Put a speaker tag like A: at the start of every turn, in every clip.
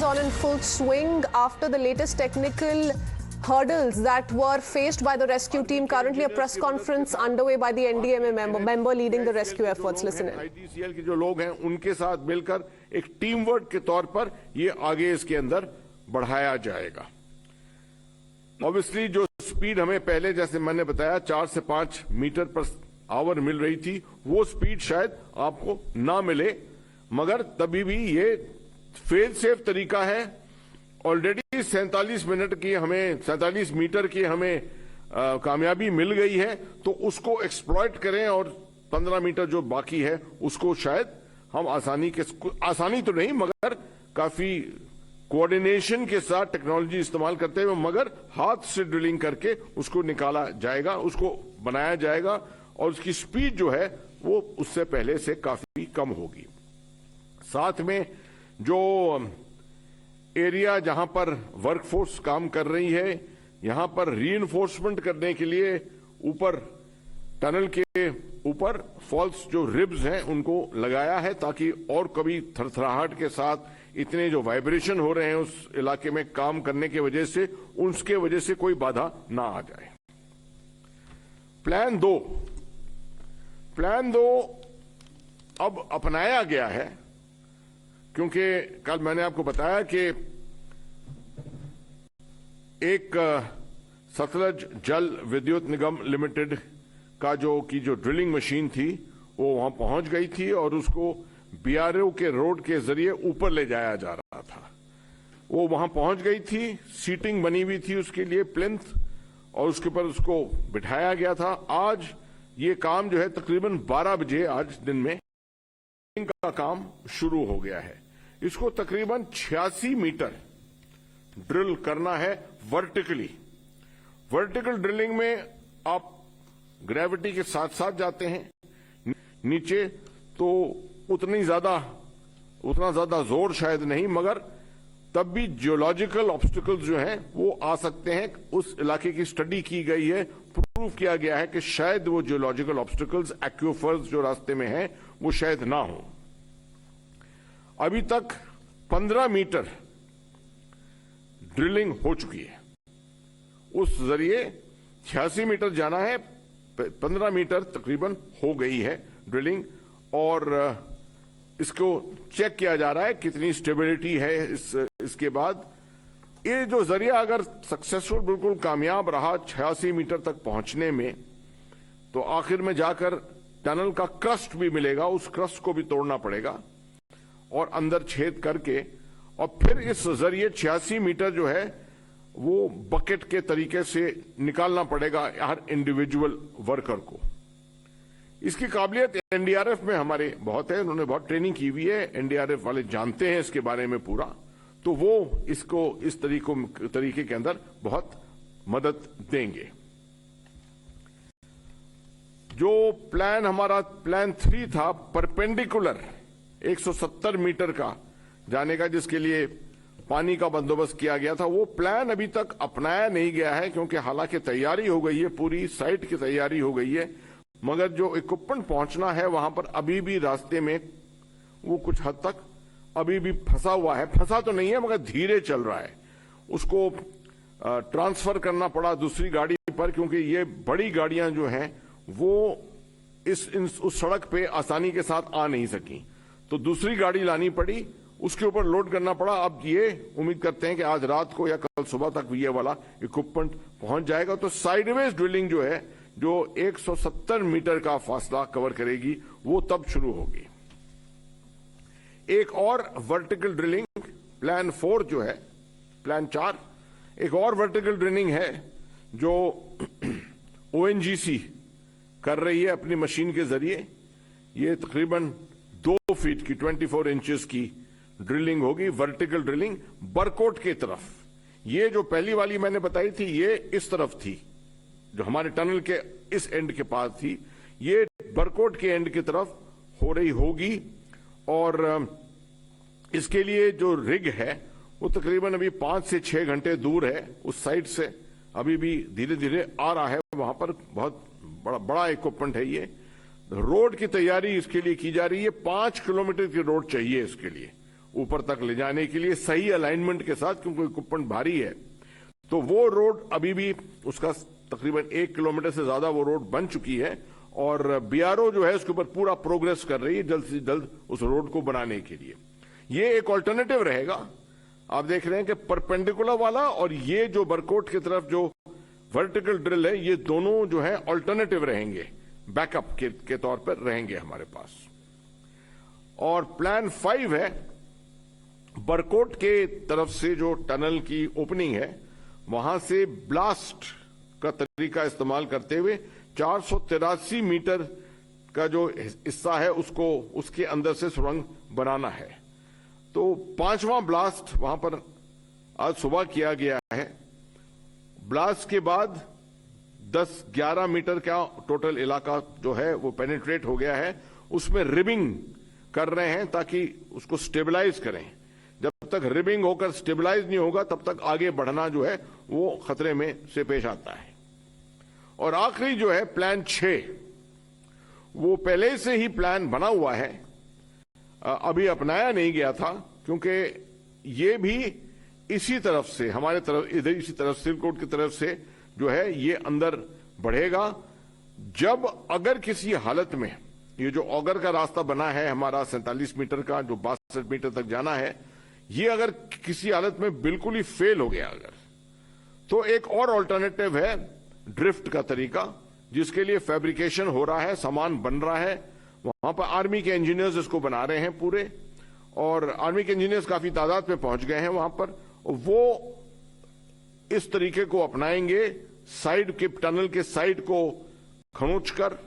A: on in full swing after the latest technical hurdles that were faced by the rescue team. Currently a press conference underway by the NDMA member leading the rescue efforts. Listen in.
B: IDCL के जो लोग हैं उनके साथ मिलकर एक team work के तौर पर ये आगे इसके अंदर बढ़ाया जाएगा। ऑब्वियसली जो स्पीड हमें पहले जैसे मैंने बताया 4 से 5 मीटर पर आवर मिल रही थी, वो स्पीड शायद आपको ना मिले, मगर तभी भी ये फेल सेफ तरीका है। ऑलरेडी 47 मीटर की हमें कामयाबी मिल गई है, तो उसको एक्सप्लॉइट करें और 15 मीटर जो बाकी है उसको शायद हम आसानी तो नहीं मगर काफी कोऑर्डिनेशन के साथ टेक्नोलॉजी इस्तेमाल करते हुए मगर हाथ से ड्रिलिंग करके उसको निकाला जाएगा, उसको बनाया जाएगा और उसकी स्पीड जो है वो उससे पहले से काफी कम होगी। साथ में जो एरिया जहां पर वर्कफोर्स काम कर रही है, यहां पर रीइंफोर्समेंट करने के लिए ऊपर टनल के ऊपर फॉल्स जो रिब्स हैं उनको लगाया है ताकि और कभी थरथराहट के साथ इतने जो वाइब्रेशन हो रहे हैं उस इलाके में काम करने की वजह से उसके वजह से कोई बाधा ना आ जाए। प्लान दो अब अपनाया गया है क्योंकि कल मैंने आपको बताया कि एक सतलज जल विद्युत निगम लिमिटेड का जो ड्रिलिंग मशीन थी वो वहां पहुंच गई थी और उसको बीआरओ के रोड के जरिए ऊपर ले जाया जा रहा था। वो वहां पहुंच गई थी, सीटिंग बनी हुई थी उसके लिए प्लिंथ, और उसके ऊपर उसको बिठाया गया था। आज ये काम जो है तकरीबन 12 बजे आज दिन में का काम शुरू हो गया है। इसको तकरीबन 86 मीटर ड्रिल करना है वर्टिकली। वर्टिकल ड्रिलिंग में आप ग्रेविटी के साथ साथ जाते हैं नीचे, तो उतना ज्यादा जोर शायद नहीं, मगर तब भी जियोलॉजिकल ऑब्स्टिकल्स जो हैं वो आ सकते हैं। उस इलाके की स्टडी की गई है, प्रूव किया गया है कि शायद वो जियोलॉजिकल ऑब्स्टिकल्स एक्यूफर्स जो रास्ते में हैं वो शायद ना हो। अभी तक 15 मीटर ड्रिलिंग हो चुकी है, उस जरिए 86 मीटर जाना है, 15 मीटर तकरीबन हो गई है ड्रिलिंग, और इसको चेक किया जा रहा है कितनी स्टेबिलिटी है। इसके बाद ये जो जरिया अगर सक्सेसफुल बिल्कुल कामयाब रहा 86 मीटर तक पहुंचने में, तो आखिर में जाकर टनल का क्रस्ट भी मिलेगा, उस क्रस्ट को भी तोड़ना पड़ेगा और अंदर छेद करके, और फिर इस जरिए 86 मीटर जो है वो बकेट के तरीके से निकालना पड़ेगा हर इंडिविजुअल वर्कर को। इसकी काबिलियत एनडीआरएफ में हमारे बहुत है, उन्होंने बहुत ट्रेनिंग की हुई है, एनडीआरएफ वाले जानते हैं इसके बारे में पूरा, तो वो इसको इस तरीके के अंदर बहुत मदद देंगे। जो प्लान हमारा प्लान 3 था परपेंडिकुलर 170 मीटर का जाने का, जिसके लिए पानी का बंदोबस्त किया गया था, वो प्लान अभी तक अपनाया नहीं गया है क्योंकि हालांकि तैयारी हो गई है, पूरी साइट की तैयारी हो गई है, मगर जो इक्विपमेंट पहुंचना है वहां पर अभी भी रास्ते में वो कुछ हद तक अभी भी फंसा हुआ है। फंसा तो नहीं है मगर धीरे चल रहा है। उसको ट्रांसफर करना पड़ा दूसरी गाड़ी पर क्योंकि ये बड़ी गाड़ियां जो हैं वो उस सड़क पे आसानी के साथ आ नहीं सकी, तो दूसरी गाड़ी लानी पड़ी, उसके ऊपर लोड करना पड़ा। अब ये उम्मीद करते हैं कि आज रात को या कल सुबह तक ये वाला इक्विपमेंट पहुंच जाएगा, तो साइडवेज ड्रिलिंग जो है जो 170 मीटर का फासला कवर करेगी वो तब शुरू होगी। एक और वर्टिकल ड्रिलिंग प्लान 4 जो है, प्लान 4 एक और वर्टिकल ड्रिलिंग है जो ओएनजीसी कर रही है अपनी मशीन के जरिए। ये तकरीबन 2 फीट की 24 इंचेस की ड्रिलिंग होगी, वर्टिकल ड्रिलिंग बरकोट की तरफ। ये जो पहली वाली मैंने बताई थी ये इस तरफ थी, जो हमारे टनल के इस एंड के पास थी, ये बरकोट के एंड की तरफ हो रही होगी। और इसके लिए जो रिग है वो तकरीबन अभी 5 से 6 घंटे दूर है उस साइड से, अभी भी धीरे धीरे आ रहा है। वहां पर बहुत बड़ा इक्विपमेंट है। ये रोड की तैयारी इसके लिए की जा रही है, 5 किलोमीटर की रोड चाहिए इसके लिए, ऊपर तक ले जाने के लिए सही अलाइनमेंट के साथ, क्योंकि इक्विपमेंट भारी है। तो वो रोड अभी भी उसका तकरीबन 1 किलोमीटर से ज्यादा वो रोड बन चुकी है और बीआरओ जो है उसके ऊपर पूरा प्रोग्रेस कर रही है जल्द से जल्द उस रोड को बनाने के लिए। ये एक ऑल्टरनेटिव रहेगा। आप देख रहे हैं कि परपेंडिकुलर वाला और ये जो बरकोट की तरफ जो वर्टिकल ड्रिल है, ये दोनों जो है ऑल्टरनेटिव रहेंगे, बैकअप के तौर पर रहेंगे हमारे पास। और प्लान 5 है बरकोट के तरफ से जो टनल की ओपनिंग है वहां से ब्लास्ट का तरीका इस्तेमाल करते हुए 483 मीटर का जो हिस्सा है उसको उसके अंदर से सुरंग बनाना है। तो 5वां ब्लास्ट वहां पर आज सुबह किया गया है। ब्लास्ट के बाद 10-11 मीटर का टोटल इलाका जो है वो पेनिट्रेट हो गया है। उसमें रिबिंग कर रहे हैं ताकि उसको स्टेबलाइज करें। जब तक रिबिंग होकर स्टेबलाइज नहीं होगा तब तक आगे बढ़ना जो है वो खतरे में से पेश आता है। और आखिरी जो है प्लान 6, वो पहले से ही प्लान बना हुआ है, अभी अपनाया नहीं गया था, क्योंकि ये भी इसी तरफ से हमारे तरफ इधर इसी तरफ सिलकोट की तरफ से जो है ये अंदर बढ़ेगा। जब अगर किसी हालत में ये जो ऑगर का रास्ता बना है हमारा 47 मीटर का जो 62 मीटर तक जाना है, ये अगर किसी हालत में बिल्कुल ही फेल हो गया अगर, तो एक और ऑल्टरनेटिव है ड्रिफ्ट का तरीका, जिसके लिए फैब्रिकेशन हो रहा है, सामान बन रहा है। वहां पर आर्मी के इंजीनियर्स इसको बना रहे हैं पूरे, और आर्मी के इंजीनियर्स काफी तादाद में पहुंच गए हैं वहां पर। वो इस तरीके को अपनाएंगे, साइड के टनल के साइड को खरोंच कर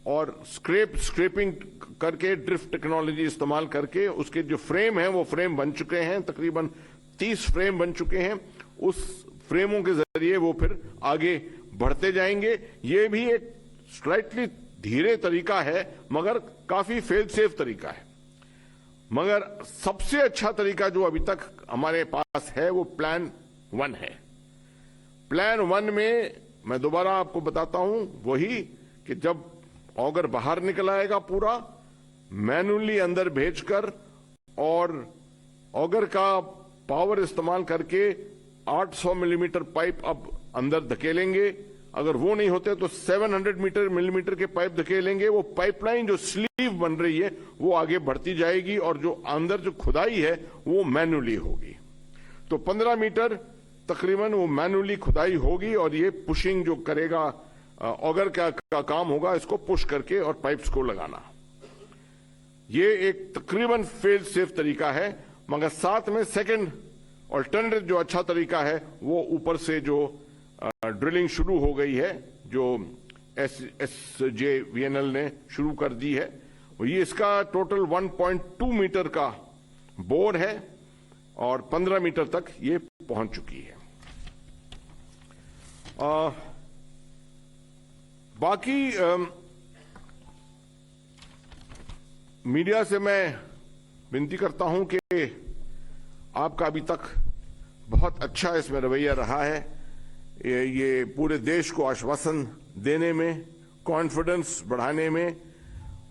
B: और स्क्रेपिंग करके ड्रिफ्ट टेक्नोलॉजी इस्तेमाल करके उसके जो फ्रेम है वो फ्रेम बन चुके हैं, तकरीबन 30 फ्रेम बन चुके हैं। उस फ्रेमों के जरिए वो फिर आगे बढ़ते जाएंगे। ये भी एक स्लाइटली धीरे तरीका है मगर काफी फेल सेफ तरीका है। मगर सबसे अच्छा तरीका जो अभी तक हमारे पास है वो प्लान 1 है। प्लान 1 में मैं दोबारा आपको बताता हूं वही कि जब ऑगर बाहर निकल आएगा पूरा मैन्युअली अंदर भेजकर और ऑगर का पावर इस्तेमाल करके 800 मिलीमीटर पाइप अब अंदर धकेलेंगे। अगर वो नहीं होते तो 700 मिलीमीटर के पाइप धकेलेंगे। वो पाइपलाइन जो स्लीव बन रही है वो आगे बढ़ती जाएगी और जो अंदर जो खुदाई है वो मैन्युअली होगी। तो 15 मीटर तकरीबन वो मैन्युअली खुदाई होगी और ये पुशिंग जो करेगा ऑगर का काम होगा, इसको पुश करके और पाइप्स को लगाना। ये एक तकरीबन फेल सेफ तरीका है, मगर साथ में सेकंड ऑल्टरनेटिव जो अच्छा तरीका है वो ऊपर से जो ड्रिलिंग शुरू हो गई है, जो SJVNL ने शुरू कर दी है। ये इसका टोटल 1.2 मीटर का बोर है और 15 मीटर तक ये पहुंच चुकी है। बाकी मीडिया से मैं विनती करता हूं कि आपका अभी तक बहुत अच्छा इसमें रवैया रहा है। ये पूरे देश को आश्वासन देने में, कॉन्फिडेंस बढ़ाने में,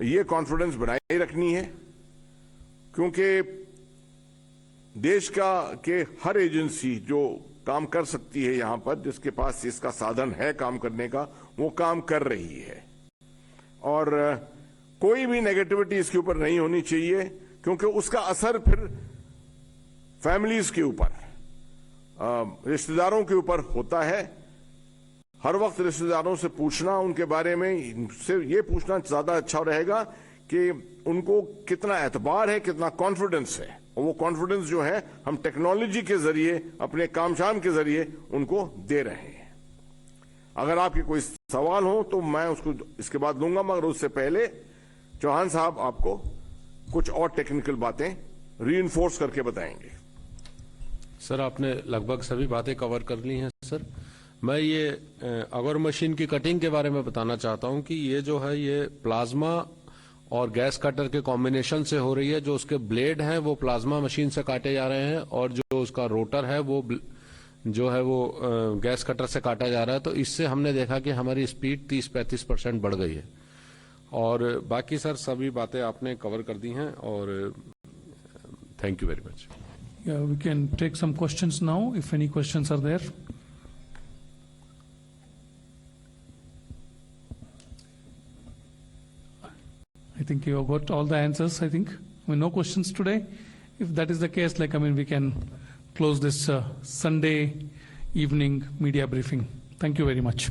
B: ये कॉन्फिडेंस बनाए रखनी है, क्योंकि देश के हर एजेंसी जो काम कर सकती है यहां पर, जिसके पास इसका साधन है काम करने का, वो काम कर रही है। और कोई भी नेगेटिविटी इसके ऊपर नहीं होनी चाहिए, क्योंकि उसका असर फिर फैमिलीज के ऊपर, रिश्तेदारों के ऊपर होता है। हर वक्त रिश्तेदारों से पूछना उनके बारे में, से ये पूछना ज्यादा अच्छा रहेगा कि उनको कितना एतबार है, कितना कॉन्फिडेंस है। और वो कॉन्फिडेंस जो है हम टेक्नोलॉजी के जरिए, अपने कामशाम के जरिए उनको दे रहे हैं। अगर आपके कोई सवाल हो तो मैं उसको इसके बाद दूंगा, मगर उससे पहले चौहान साहब आपको कुछ और टेक्निकल बातें रीइंफोर्स करके बताएंगे।
C: सर, आपने लगभग सभी बातें कवर कर ली हैं। सर, मैं ये अगर मशीन की कटिंग के बारे में बताना चाहता हूं कि ये जो है ये प्लाज्मा और गैस कटर के कॉम्बिनेशन से हो रही है। जो उसके ब्लेड हैं वो प्लाज्मा मशीन से काटे जा रहे हैं और जो उसका रोटर है वो जो है वो गैस कटर से काटा जा रहा है। तो इससे हमने देखा कि हमारी स्पीड 30-35% बढ़ गई है। और बाकी सर सभी बातें आपने कवर कर दी हैं और Thank you very much.
D: Yeah, we can take some questions now, if any questions are there. I think you have got all the answers, I think. No questions today. If that is the case, we can close this Sunday evening media briefing. Thank you very much.